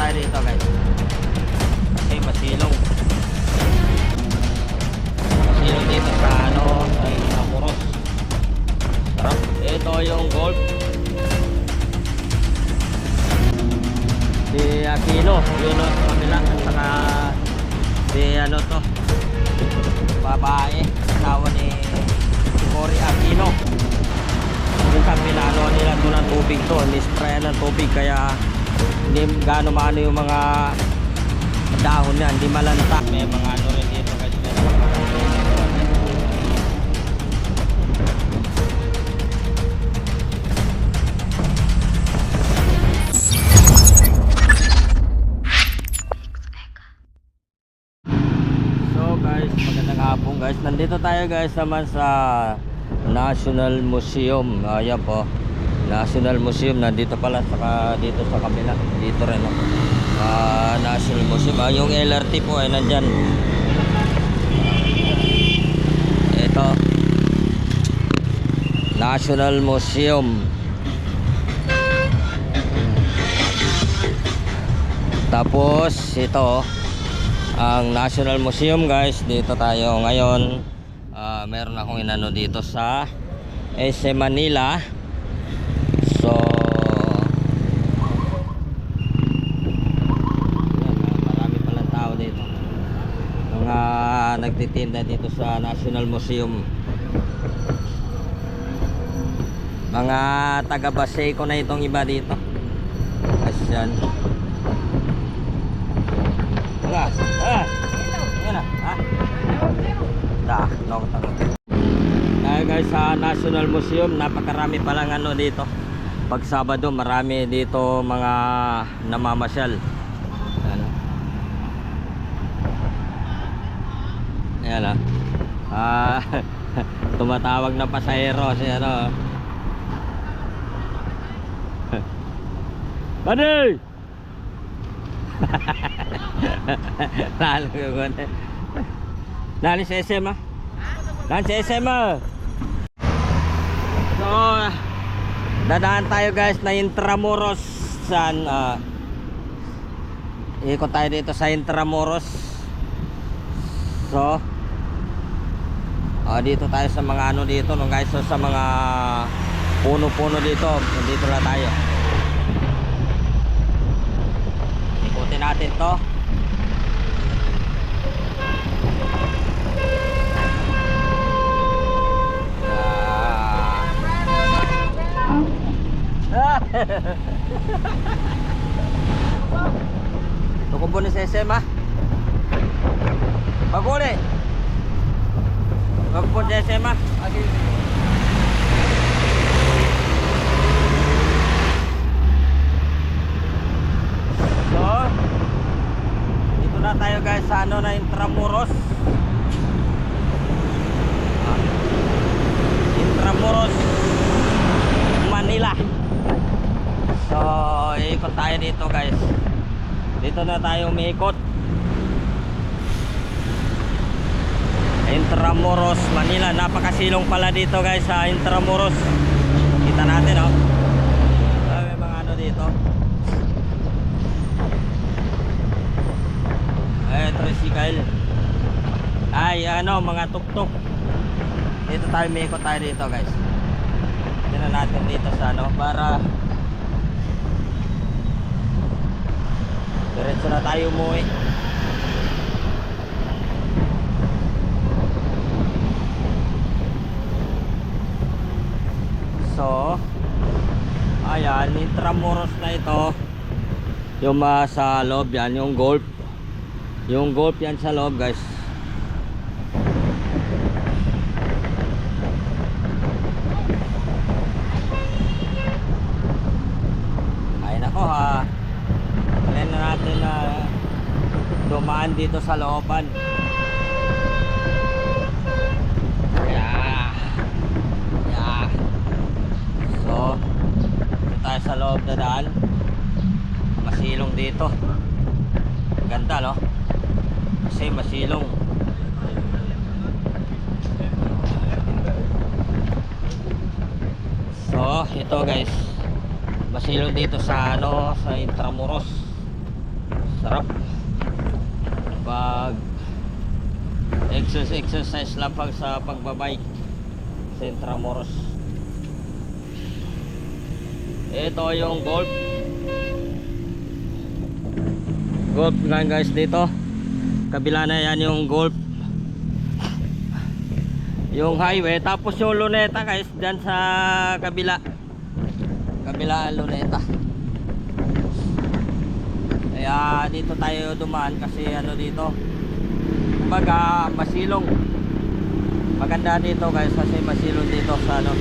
tayo dito guys. Kasi masilong. Masilong dito sa ano, sa Intramuros. Sarap. Ito yung golf. Si Aquino, yun o, sa kabila. At saka si ano to, babae, asawa ni Cory Aquino. Yung pinalo nila ito ng tubig to, ni-spray ng tubig, kaya hindi gaano maano yung mga dahon niya, hindi malanta. May mga ano rin dito guys. So guys, magandang hapon guys. Nandito tayo guys naman sa National Museum. Ayan po, National Museum. Nandito pala dito sa kabila. Dito rin National Museum. Yung LRT po ay nandyan. Ito, National Museum. Tapos ito ang National Museum guys. Dito tayo ngayon. Meron akong inano dito sa SM Manila. So marami palang tao dito, mga nagtitinda dito sa National Museum. Mga taga Baseco na itong iba dito. Asyan. Guys, sa National Museum napakarami palang ano dito. Pag Sabado marami dito mga namamasyal. Ano? Ayan tumatawag na pasahero si ano. Bani! Lalo sa SM Lalo sa SM So dadaan tayo guys na Intramuros. Ikot tayo dito sa Intramuros. So dito tayo sa mga ano dito no guys, so, sa mga puno-puno dito. Dito na tayo. Ikutin natin to. Tukubo ni SM Baguli. Tukubo ni SM So dito na tayo guys sa ano na Intramuros. Intramuros, Manila. So ikot tayo dito guys. Dito na tayo umiikot. Intramuros, Manila. Napakasilong pala dito guys sa Intramuros. Kita natin may mga ano dito. Tricycle. Ay ano, mga tuktok. Dito tayo umiikot tayo dito guys. Tingnan natin dito sa ano para diretso na tayo umuwi. So ayan, Intramuros na ito. Yung sa loob yan, yung golf. Yung golf yan sa loob guys. Ay nako alin na natin na dumaan dito sa looban. So dito tayo sa loob na daan. Masilong dito. Ganda no, kasi masilong. So ito guys, masilong dito sa ano, sa Intramuros. Sarap. Pag exercise lang pag sa pagbabike sa Intramuros. Ito yung golf. Golf nga guys dito. Kabila na yan yung golf. Yung highway. Tapos yung Luneta guys. Dyan sa kabila. Kabila ang Luneta. Kaya dito tayo dumaan kasi ano dito. Kumbaga masilong. Maganda dito guys kasi masilong dito sa ano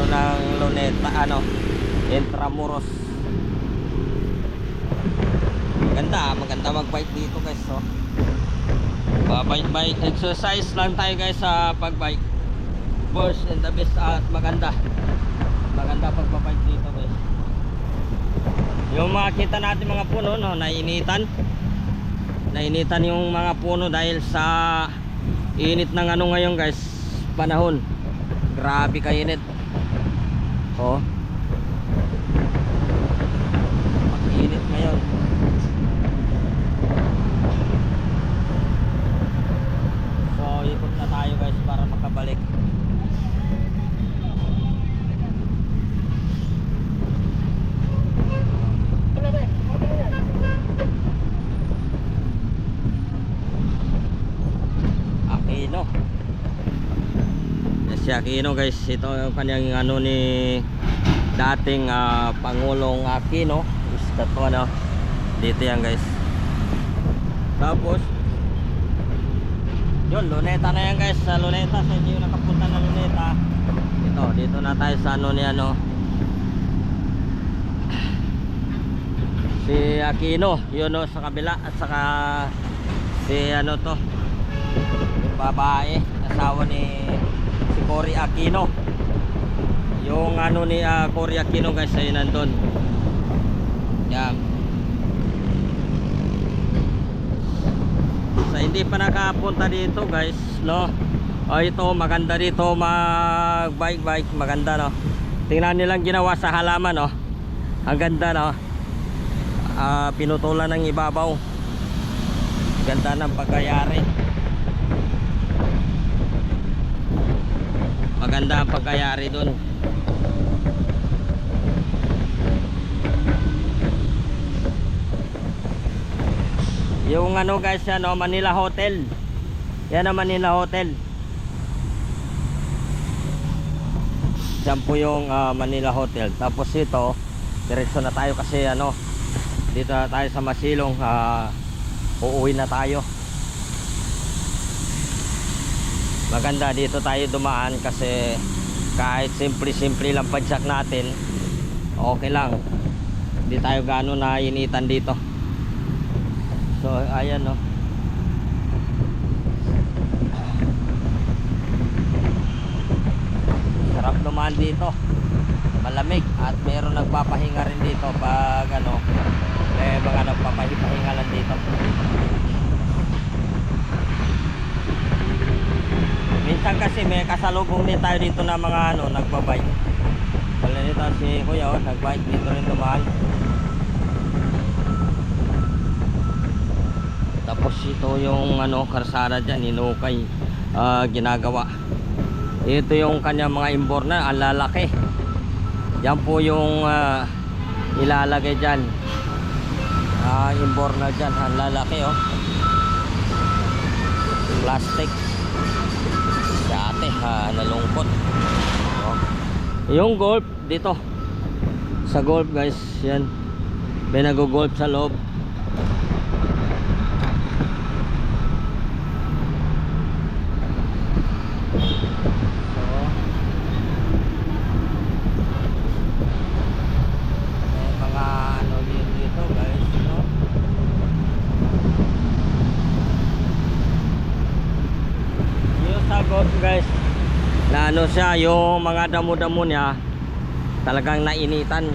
ng Luneta, Intramuros. Maganda mag-bike dito guys, so. Bike exercise lang tayo guys sa pag-bike. First and the best at maganda pag-bike dito guys. Yung makita natin mga puno no, nainitan yung mga puno dahil sa init ng ano ngayon guys, panahon. Grabe kainit. Oh. Pag-init ngayon. So, ikot na tayo guys para makabalik. Aquino. Si Aquino guys, ito yung kanyang ano ni dating Pangulong Aquino. Is to ano, dito yan guys. Tapos yun, Luneta na yan guys. Sa Luneta, sa hindi yung nakapunta na Luneta, dito na tayo sa ano ni ano, si Aquino. Yun o, sa kabila. At saka si ano to, yung babae, asawa ni si Cory Aquino. Yung ano ni Cory Aquino guys ay nandun. Yan. Sa hindi pa nakapunta dito guys, no. Ito maganda dito mag-bike, maganda no. Tingnan nilang ginawa sa halaman no. Ang ganda no. Pinutulan ng ibabaw. Ganda ng pagkayari. Maganda ang pagkayari dun. Yung ano guys, ano, Manila Hotel. Yan ang Manila Hotel. Diyan po yung Manila Hotel. Tapos ito, diretso na tayo kasi ano, dito na tayo sa Masilong. Uuwi na tayo. Maganda dito tayo dumaan kasi kahit simple lang padyak natin, okay lang. Hindi tayo gaano nainitan dito. So ayan no. Sarap dumaan dito. Malamig at meron nagpapahinga rin dito pag ano, may mga nagpapahinga lang dito. Minsan kasi may kasalubong din tayo dito na mga ano, nagbabike. Wala dito si Kuya oh, nagbike dito rin dumaan. Tapos ito yung ano, karsada dyan, inukay, ginagawa. Ito yung kanya mga imborna, ang lalaki. Yan po yung ilalagay dyan. Imborna dyan, ang lalaki oh. Plastic. Dati nalungkot oh. Yung golf dito sa golf guys, yan. May nag-golf sa loob. Guys, na ano siya, yung mga damo-damo niya talagang nainitan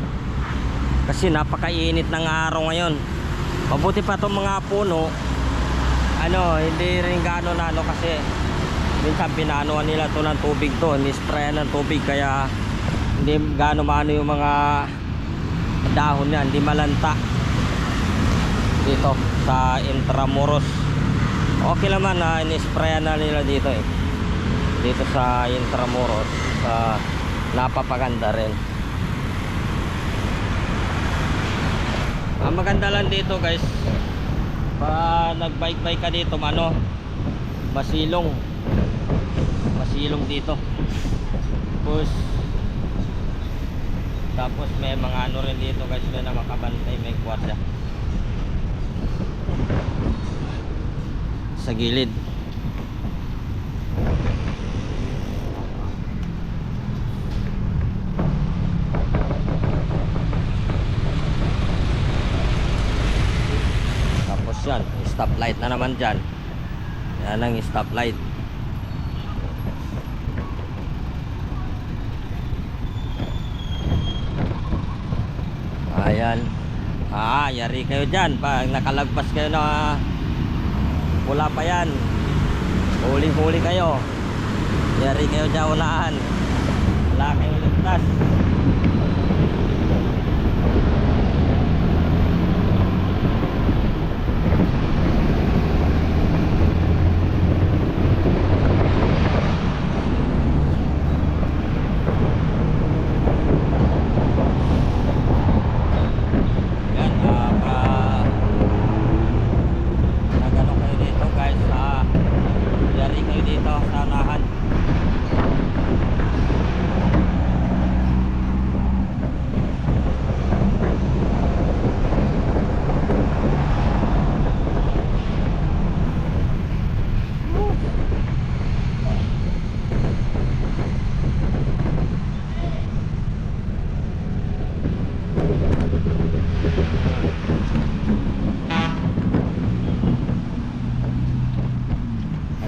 kasi napakainit ng araw ngayon. Mabuti pa itong mga puno ano, hindi rin gaano na ano kasi minsan pinanuan nila to ng tubig to, ni-sprayan ng tubig kaya hindi gaano maano yung mga dahon niya, hindi malanta. dito sa Intramuros. Okay naman na in-sprayan na nila dito eh. Dito sa Intramuros, napapaganda rin. Ang maganda lang dito guys, pa nagbike-bike ka dito, masilong dito. Tapos may mga ano rin dito guys, may na makabantay, may kwarta sa gilid. Tapos yan, stoplight na naman dyan. Yan ang stoplight. Ayan. Yari kayo dyan. Pag nakalagpas kayo na pula pa yan, huli-huli kayo. Yari kayo dyan unahan. Wala kayong ligtas.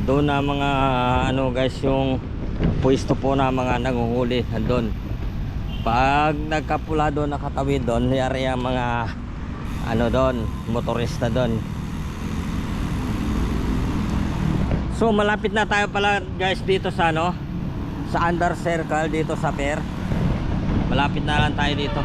Doon na mga ano guys, yung pwesto po na mga nanguhuli doon. Pag nagkapula doon, nakatawid doon, yari ang mga ano doon, motorista doon. So malapit na tayo pala guys dito sa ano, sa under circle dito sa pier. Malapit na lang tayo dito.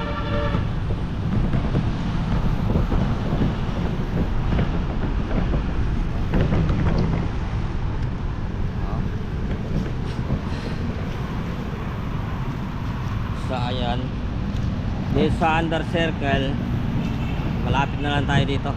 Ayan, dito sa under circle, malapit na lang tayo dito.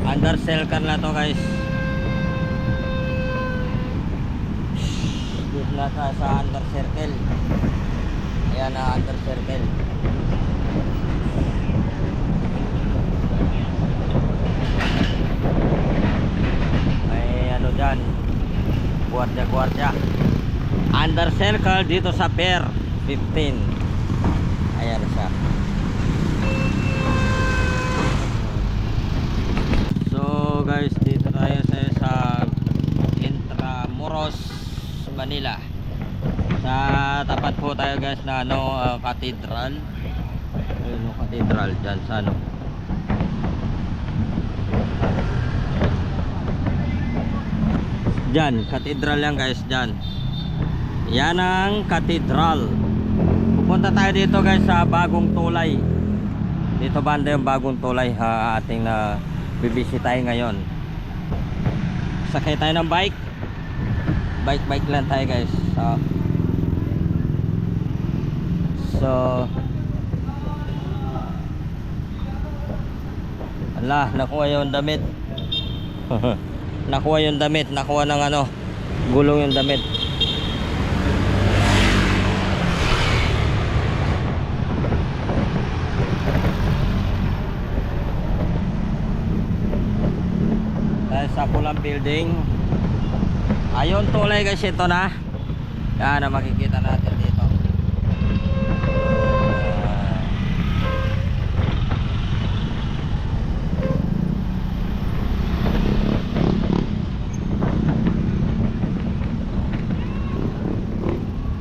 Under circle na to guys. Dito na tayo sa under circle. Ayan na under circle. May ano dyan, guardia. Under circle dito sa pier 15. Ayan siya. Guys, dito tayo sa Intramuros, Manila. Sa tapat po tayo guys na ano, cathedral. Ayun, cathedral dyan sa ano. Dyan, cathedral yan guys, dyan. Yan ang cathedral. Pupunta tayo dito guys sa Bagong Tulay. Dito banda yung Bagong Tulay, ating na bibisitahin ngayon. Sakay tayo ng bike lang tayo guys. So ala, nakuha yung damit. Nakuha ng ano, gulong yung damit. Sa pulang building. Ayun tulay guys, ito na. Yan ang makikita natin dito.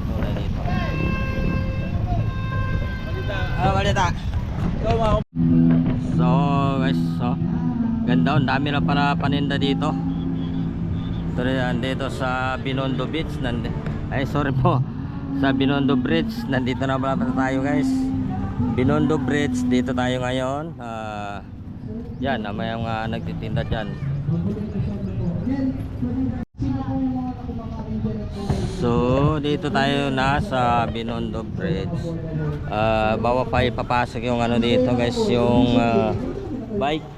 Tulay dito. Balita. So guys, so ganda, ang dami na para paninda dito. Ito rin, dito sa Binondo Beach sorry po, sa Binondo Bridge. Nandito na pala tayo guys. Binondo Bridge, dito tayo ngayon. Yan, may mga nagtitinda dyan. So dito tayo na sa Binondo Bridge. Bawa pa ipapasok yung ano dito guys, yung bike.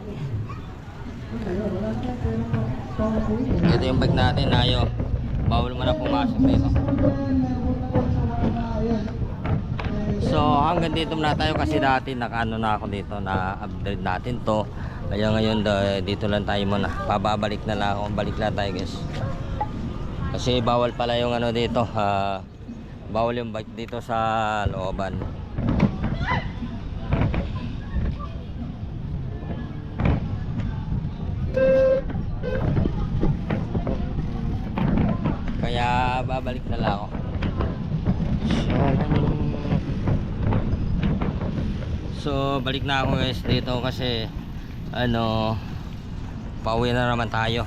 Ito yung bag natin, ayo. Bawal mo na pumasok dito. So hanggang dito muna tayo kasi dati nakaano na ako dito, na upgrade natin to. Kaya ngayon dito lang tayo muna. Pababalik na lang ako, balik lang tayo guys. Kasi bawal pala yung ano dito, bawal yung bike dito sa looban. Kaya babalik na lang ako. So balik na ako guys dito kasi ano, pauwi na naman tayo.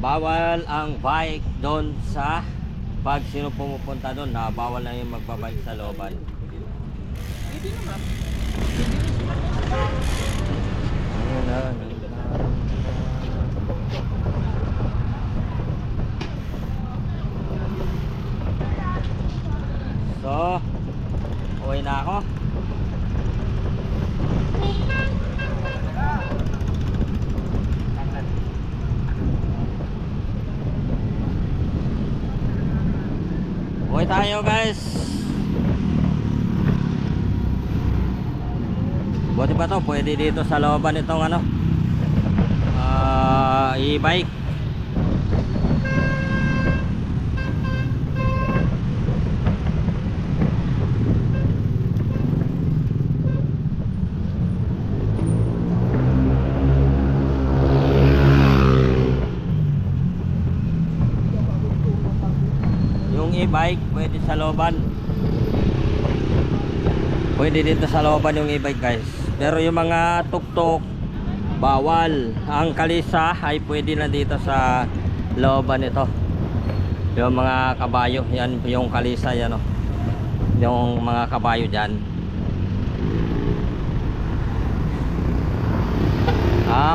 Bawal ang bike doon sa, pag sino pumupunta doon, na bawal na yung magbabike sa looban. Pwede naman. So uwi na ako. Uwi tayo guys. Buti pa to, pwede dito sa looban itong ano, e-bike. Yung e-bike pwede sa looban. Pwede dito sa looban yung e-bike guys. Pero yung mga tuk-tuk bawal. Ang kalisa ay pwede na dito sa looban ito. Yung mga kabayo, yan yung kalisa yan oh. Yung mga kabayo diyan.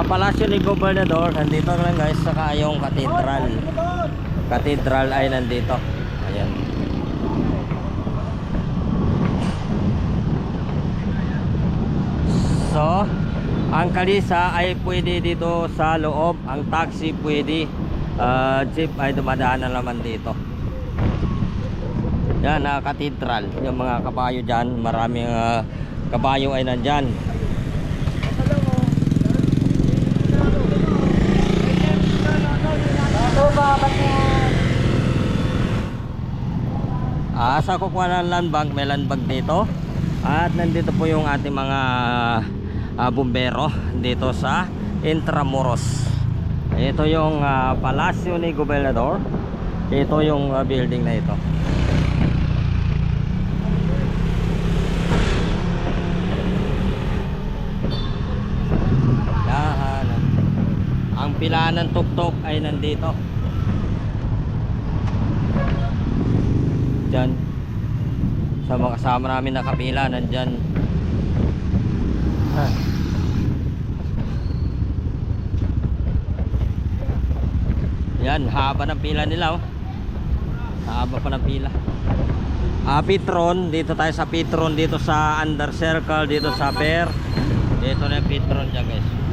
Palasyo ni Gobernador nandito lang guys, saka yung katedral. Katedral ay nandito. Ayan. So, ang kalisa ay pwede dito sa loob, ang taxi pwede, jeep ay dumadaan na naman dito. Yan, katedral, yung mga kabayo dyan, maraming kabayo ay nandyan. Sa kukuha ng land bank, may land bank dito. At nandito po yung ating mga bumbero dito sa Intramuros. Ito yung palasyo ni Gobernador. Ito yung building na ito. Yan. Ang pilaan ng tuktok ay nandito. Diyan. Sa mga kasama namin nakapila, nandyan. Yan, haba ng pila nila oh. Haba pa ng pila. Petron, dito tayo sa Petron, dito sa Under Circle, dito sa Fair. Dito na yung Petron dyan guys.